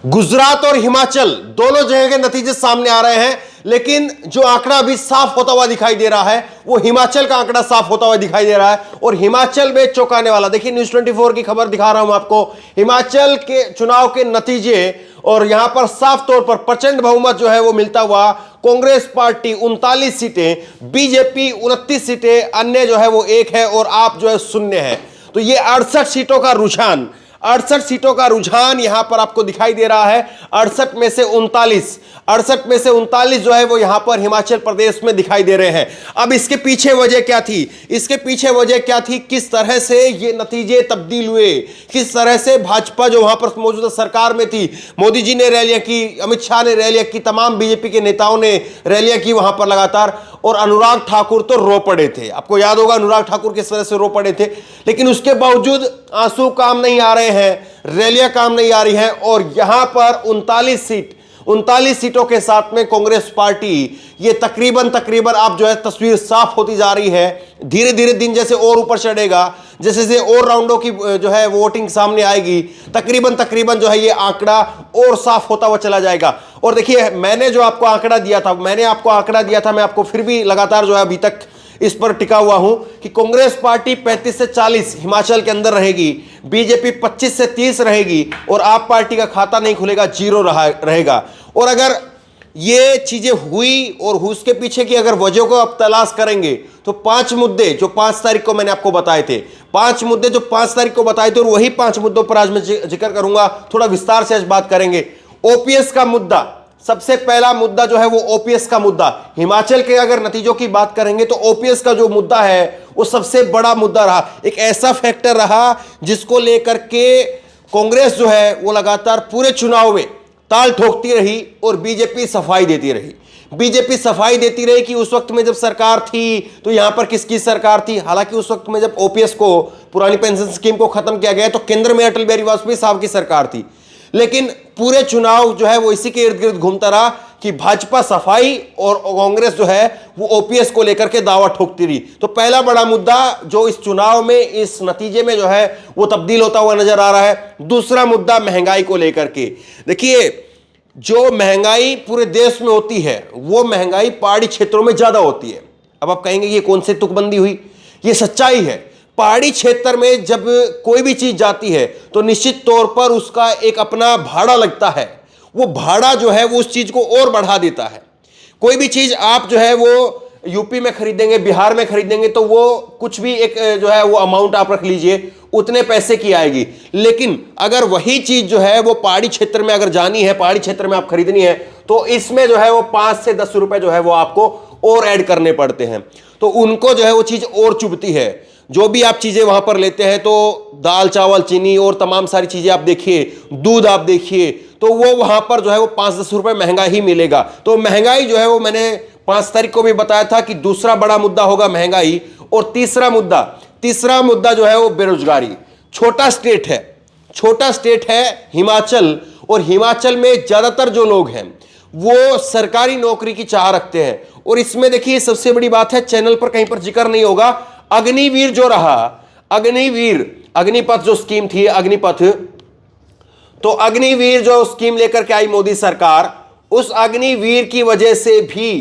गुजरात और हिमाचल दोनों जगह के नतीजे सामने आ रहे हैं, लेकिन जो आंकड़ा अभी साफ होता हुआ दिखाई दे रहा है वो हिमाचल का आंकड़ा साफ होता हुआ दिखाई दे रहा है। और हिमाचल में चौंकाने वाला, देखिए न्यूज़ 24 की खबर दिखा रहा हूं आपको, हिमाचल के चुनाव के नतीजे, और यहां पर साफ तौर पर प्रचंड बहुमत जो है वो मिलता हुआ कांग्रेस पार्टी 39 सीटें, बीजेपी 29 सीटें, अन्य जो है वो 1 है और आप जो है 0 है। तो ये 68 सीटों का रुझान, 68 सीटों का रुझान यहां पर आपको दिखाई दे रहा है। 68 में से 39 जो है वो यहां पर हिमाचल प्रदेश में दिखाई दे रहे हैं। अब इसके पीछे वजह क्या थी, इसके पीछे वजह क्या थी, किस तरह से ये नतीजे तब्दील हुए, किस तरह से भाजपा जो वहां पर मौजूदा सरकार में थी, मोदी जी ने रैलियां की, अमित शाह ने रैलियां की, तमाम बीजेपी के नेताओं ने रैलियां की वहां पर लगातार, और अनुराग ठाकुर तो रो पड़े थे। आपको याद होगा अनुराग ठाकुर किस तरह से रो पड़े थे, लेकिन उसके बावजूद आंसू काम नहीं आ रहे हैं, रैलियां काम नहीं आ रही हैं, और यहां पर 39 सीटों के साथ में कांग्रेस पार्टी, ये तकरीबन आप जो है तस्वीर साफ होती जा रही है। धीरे धीरे दिन जैसे और ऊपर चढ़ेगा, जैसे जैसे और राउंडों की जो है वोटिंग सामने आएगी, तकरीबन जो है ये आंकड़ा और साफ होता हुआ चला जाएगा। और देखिए मैंने जो आपको आंकड़ा दिया था, मैं आपको फिर भी लगातार जो है अभी तक इस पर टिका हुआ हूं कि कांग्रेस पार्टी 35 से 40 हिमाचल के अंदर रहेगी, बीजेपी 25 से 30 रहेगी, और आप पार्टी का खाता नहीं खुलेगा, 0 रहेगा। और अगर ये चीजें हुई और उसके पीछे की अगर वजह को आप तलाश करेंगे तो 5 मुद्दे जो 5 तारीख को मैंने आपको बताए थे, 5 मुद्दे जो 5 तारीख को बताए थे, और वही 5 मुद्दों पर आज मैं जिक्र करूंगा, थोड़ा विस्तार से आज बात करेंगे। ओपीएस का मुद्दा, सबसे पहला मुद्दा जो है वो ओपीएस का मुद्दा। हिमाचल के अगर नतीजों की बात करेंगे तो ओपीएस का जो मुद्दा है वो सबसे बड़ा मुद्दा रहा, एक ऐसा फैक्टर रहा जिसको लेकर के कांग्रेस जो है वो लगातार पूरे चुनाव में ताल ठोकती रही और बीजेपी सफाई देती रही कि उस वक्त में जब सरकार थी तो यहां पर किसकी सरकार थी। हालांकि उस वक्त में जब ओपीएस को, पुरानी पेंशन स्कीम को खत्म किया गया तो केंद्र में अटल बिहारी वाजपेयी साहब की सरकार थी, लेकिन पूरे चुनाव जो है वो इसी के इर्द गिर्द घूमता रहा कि भाजपा सफाई और कांग्रेस जो है वो ओपीएस को लेकर के दावा ठोकती रही। तो पहला बड़ा मुद्दा जो इस चुनाव में, इस नतीजे में जो है वो तब्दील होता हुआ नजर आ रहा है। दूसरा मुद्दा महंगाई को लेकर के, देखिए जो महंगाई पूरे देश में होती है वो महंगाई पहाड़ी क्षेत्रों में ज्यादा होती है। अब आप कहेंगे ये कौन सी तुकबंदी हुई, ये सच्चाई है। पहाड़ी क्षेत्र में जब कोई भी चीज जाती है तो निश्चित तौर पर उसका एक अपना भाड़ा लगता है, वो भाड़ा जो है वो उस चीज को और बढ़ा देता है। कोई भी चीज आप जो है वो यूपी में खरीदेंगे, बिहार में खरीदेंगे तो वो कुछ भी एक जो है वो अमाउंट आप रख लीजिए, उतने पैसे की आएगी। लेकिन अगर वही चीज जो है वो पहाड़ी क्षेत्र में अगर जानी है, पहाड़ी क्षेत्र में आप खरीदनी है, तो इसमें जो है वो 5 से 10 रुपए जो है वो आपको और ऐड करने पड़ते हैं। तो उनको जो है वो चीज और चुभती है। जो भी आप चीजें वहां पर लेते हैं, तो दाल चावल चीनी और तमाम सारी चीजें आप देखिए, दूध आप देखिए, तो वो वहां पर जो है वो 5-10 रुपए महंगा ही मिलेगा। तो महंगाई जो है वो मैंने 5 तारीख को भी बताया था कि दूसरा बड़ा मुद्दा होगा महंगाई। और तीसरा मुद्दा जो है वो बेरोजगारी। छोटा स्टेट है हिमाचल, और हिमाचल में ज्यादातर जो लोग हैं वो सरकारी नौकरी की चाह रखते हैं। और इसमें देखिए सबसे बड़ी बात है, चैनल पर कहीं पर जिक्र नहीं होगा, अग्निवीर जो रहा, अग्निपथ जो स्कीम थी, अग्निपथ, तो अग्निवीर जो स्कीम लेकर के आई मोदी सरकार, उस अग्निवीर की वजह से भी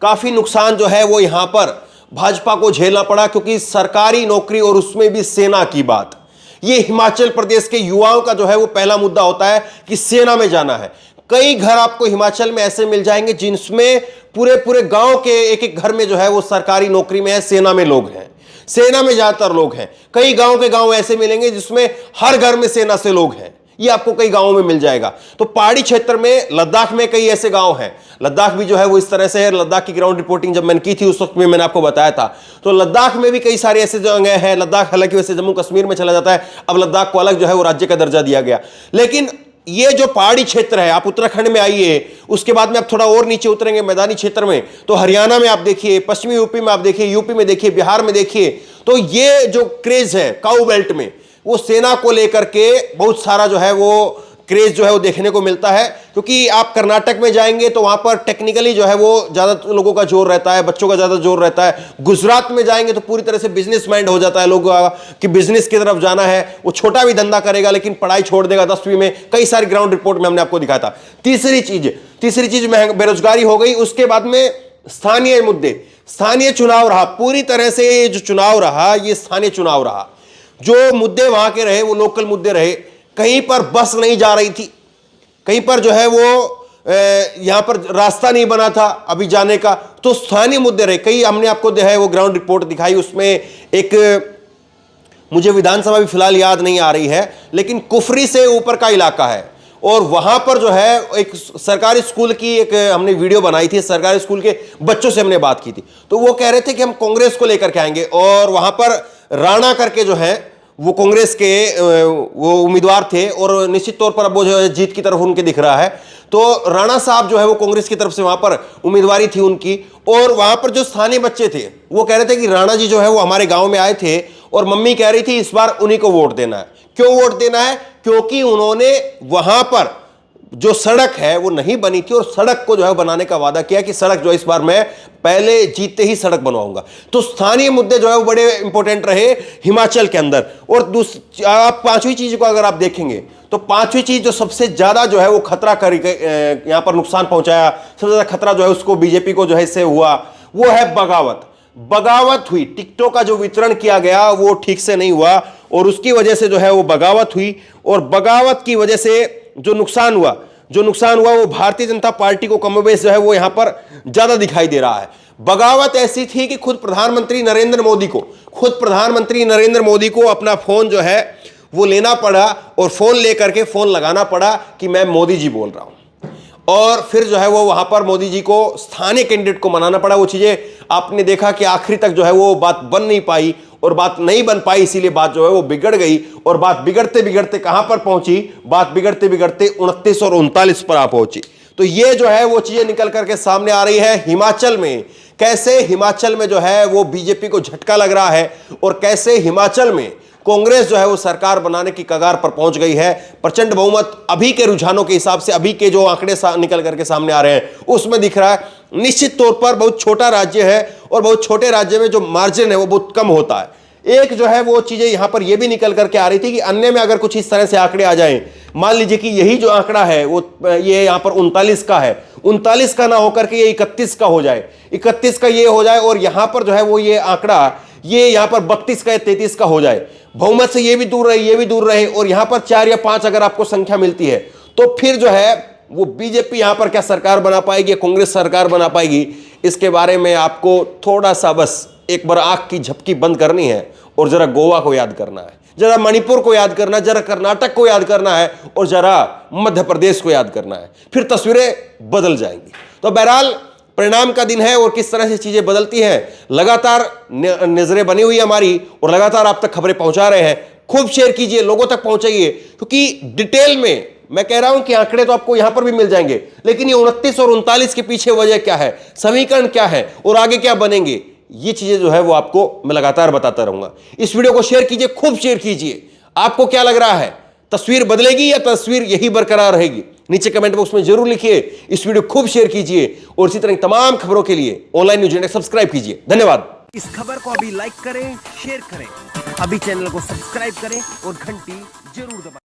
काफी नुकसान जो है वो यहां पर भाजपा को झेलना पड़ा, क्योंकि सरकारी नौकरी और उसमें भी सेना की बात, ये हिमाचल प्रदेश के युवाओं का जो है वो पहला मुद्दा होता है कि सेना में जाना है। कई घर आपको हिमाचल में ऐसे मिल जाएंगे जिनमें पूरे गांव के एक घर में जो है वो सरकारी नौकरी में है, सेना में लोग हैं, सेना में ज्यादातर लोग हैं। कई गांव के गांव ऐसे मिलेंगे जिसमें हर घर में सेना से लोग हैं, ये आपको कई गांवों में मिल जाएगा। तो पहाड़ी क्षेत्र में, लद्दाख में कई ऐसे गांव हैं, लद्दाख भी जो है वो इस तरह से है। लद्दाख की ग्राउंड रिपोर्टिंग जब मैंने की थी उस वक्त में मैंने आपको बताया था, तो लद्दाख में भी कई सारे ऐसे जगह हैं। लद्दाख हालांकि वैसे जम्मू कश्मीर में चला जाता है, अब लद्दाख को अलग जो है वो राज्य का दर्जा दिया गया। लेकिन ये जो पहाड़ी क्षेत्र है, आप उत्तराखंड में आइए, उसके बाद में आप थोड़ा और नीचे उतरेंगे मैदानी क्षेत्र में, तो हरियाणा में आप देखिए, पश्चिमी यूपी में आप देखिए, यूपी में देखिए, बिहार में देखिए, तो ये जो क्रेज है काऊ बेल्ट में, वो सेना को लेकर के बहुत सारा जो है वो क्रेज जो है वो देखने को मिलता है, क्योंकि आप कर्नाटक में जाएंगे तो वहां पर टेक्निकली जो है वो ज्यादा लोगों का जोर रहता है, बच्चों का ज्यादा जोर रहता है। गुजरात में जाएंगे तो पूरी तरह से बिजनेस माइंड हो जाता है लोगों का कि बिजनेस की तरफ जाना है, वो छोटा भी धंधा करेगा लेकिन पढ़ाई छोड़ देगा 10वीं में। कई सारी ग्राउंड रिपोर्ट में हमने आपको दिखाया था। तीसरी चीज बेरोजगारी हो गई। उसके बाद में स्थानीय मुद्दे, स्थानीय चुनाव रहा, पूरी तरह से ये जो चुनाव रहा ये स्थानीय चुनाव रहा। जो मुद्दे वहां के रहे वो लोकल मुद्दे रहे। कहीं पर बस नहीं जा रही थी, कहीं पर जो है वो यहां पर रास्ता नहीं बना था अभी जाने का, तो स्थानीय मुद्दे रहे। कई हमने आपको जो है वो ग्राउंड रिपोर्ट दिखाई, उसमें एक मुझे विधानसभा भी फिलहाल याद नहीं आ रही है, लेकिन कुफरी से ऊपर का इलाका है और वहां पर जो है एक सरकारी स्कूल की एक हमने वीडियो बनाई थी, सरकारी स्कूल के बच्चों से हमने बात की थी, तो वो कह रहे थे कि हम कांग्रेस को लेकर के आएंगे। और वहां पर राणा करके जो है वो कांग्रेस के वो उम्मीदवार थे और निश्चित तौर पर अब वो जो है जीत की तरफ उनके दिख रहा है। तो राणा साहब जो है वो कांग्रेस की तरफ से वहां पर उम्मीदवारी थी उनकी, और वहां पर जो स्थानीय बच्चे थे वो कह रहे थे कि राणा जी जो है वो हमारे गांव में आए थे और मम्मी कह रही थी इस बार उन्हीं को वोट देना है। क्यों वोट देना है? क्योंकि उन्होंने वहां पर जो सड़क है वो नहीं बनी थी और सड़क को जो है बनाने का वादा किया कि सड़क जो है इस बार मैं पहले जीतते ही सड़क बनवाऊंगा। तो स्थानीय मुद्दे जो है वो बड़े इंपॉर्टेंट रहे हिमाचल के अंदर। और आप पांचवी चीज को अगर आप देखेंगे तो पांचवी चीज जो सबसे ज्यादा जो है वो खतरा कर यहां पर नुकसान पहुंचाया, सबसे ज्यादा खतरा जो है उसको बीजेपी को जो है इससे हुआ, वो है बगावत हुई। टिकटों का जो वितरण किया गया वो ठीक से नहीं हुआ और उसकी वजह से जो है वो बगावत हुई, और बगावत की वजह से जो नुकसान हुआ वो भारतीय जनता पार्टी को कमोबेश जो है वो यहां पर ज्यादा दिखाई दे रहा है। बगावत ऐसी थी कि खुद प्रधानमंत्री नरेंद्र मोदी को अपना फोन जो है वो लेना पड़ा और फोन लेकर के फोन लगाना पड़ा कि मैं मोदी जी बोल रहा हूं, और फिर जो है वो वहां पर मोदी जी को स्थानीय कैंडिडेट को मनाना पड़ा। वो चीजें आपने देखा कि आखिरी तक जो है वो बात बन नहीं पाई, और बात नहीं बन पाई इसीलिए बात जो है वो बिगड़ गई, और बात बिगड़ते बिगड़ते कहां पर पहुंची? बात बिगड़ते बिगड़ते 29 और 39 पर आ पहुंची। तो ये जो है वो चीजें निकल करके सामने आ रही है हिमाचल में। कैसे हिमाचल में जो है वो बीजेपी को झटका लग रहा है और कैसे हिमाचल में कांग्रेस जो है वो सरकार बनाने की कगार पर पहुंच गई है। प्रचंड बहुमत अभी के रुझानों के हिसाब से, अभी के जो आंकड़े निकल करके सामने आ रहे हैं उसमें दिख रहा है। निश्चित तौर पर बहुत छोटा राज्य है और बहुत छोटे राज्य में जो मार्जिन है वो बहुत कम होता है। एक जो है वो चीजें यहां पर ये भी निकल करके आ रही थी कि अन्य में अगर कुछ इस तरह से आंकड़े आ जाएं, मान लीजिए कि यही जो आंकड़ा है वो ये यहां पर 39 का है, 39 का ना होकर के ये 31 का हो जाए, 31 का ये हो जाए, और यहां पर जो है वो ये आंकड़ा ये यहां पर 32 का या 33 का हो जाए, बहुमत से ये भी दूर रहे और यहां पर 4 या 5 अगर आपको संख्या मिलती है, तो फिर जो है वो बीजेपी यहां पर क्या सरकार बना पाएगी, कांग्रेस सरकार बना पाएगी? इसके बारे में आपको थोड़ा सा बस एक बार आंख की झपकी बंद करनी है और जरा गोवा को याद करना है, जरा मणिपुर को याद करना है, जरा कर्नाटक को याद करना है और जरा मध्य प्रदेश को याद करना है, फिर तस्वीरें बदल जाएंगी। तो बहरहाल परिणाम का दिन है और किस तरह से चीजें बदलती हैं, लगातार नजरें बनी हुई हमारी और लगातार आप तक खबरें पहुंचा रहे हैं। खूब शेयर कीजिए, लोगों तक पहुंचाइए, क्योंकि डिटेल में मैं कह रहा हूं कि आंकड़े तो आपको यहां पर भी मिल जाएंगे, लेकिन ये 29 और 39 के पीछे वजह क्या है, समीकरण क्या है और आगे क्या बनेंगे, ये चीजें जो है वो आपको मैं लगातार बताता रहूंगा। इस वीडियो को शेयर कीजिए, खूब शेयर कीजिए। आपको क्या लग रहा है, तस्वीर बदलेगी या तस्वीर यही बरकरार रहेगी? नीचे कमेंट बॉक्स में जरूर लिखिए। इस वीडियो खूब शेयर कीजिए और इसी तरह तमाम खबरों के लिए ऑनलाइन न्यूज इंडेक्स सब्सक्राइब कीजिए। धन्यवाद। इस खबर को अभी लाइक करें, शेयर करें, अभी चैनल को सब्सक्राइब करें और घंटी जरूर दबाएं।